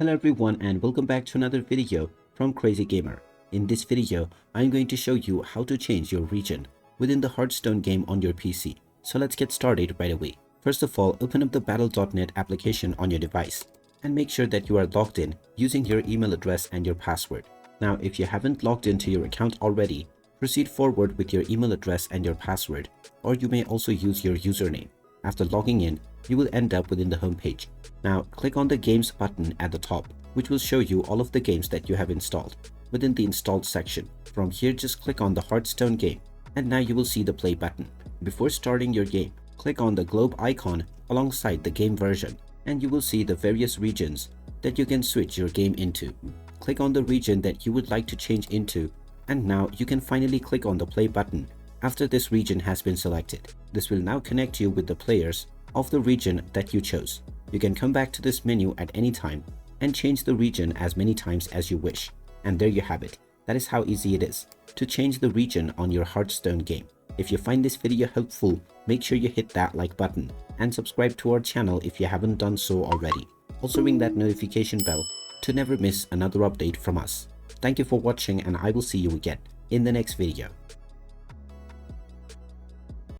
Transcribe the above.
Hello everyone and welcome back to another video from Crazy Gamer. In this video, I'm going to show you how to change your region within the Hearthstone game on your PC. So let's get started right away. First of all, open up the battle.net application on your device and make sure that you are logged in using your email address and your password. Now, if you haven't logged into your account already, proceed forward with your email address and your password, or you may also use your username. After logging in, you will end up within the home page. Now, click on the Games button at the top, which will show you all of the games that you have installed within the Installed section. From here, just click on the Hearthstone game, and now you will see the Play button. Before starting your game, click on the globe icon alongside the game version, and you will see the various regions that you can switch your game into. Click on the region that you would like to change into, and now you can finally click on the Play button after this region has been selected. This will now connect you with the players of the region that you chose. You can come back to this menu at any time and change the region as many times as you wish. And there you have it. That is how easy it is to change the region on your Hearthstone game. If you find this video helpful, make sure you hit that like button and subscribe to our channel if you haven't done so already. Also ring that notification bell to never miss another update from us. Thank you for watching, and I will see you again in the next video.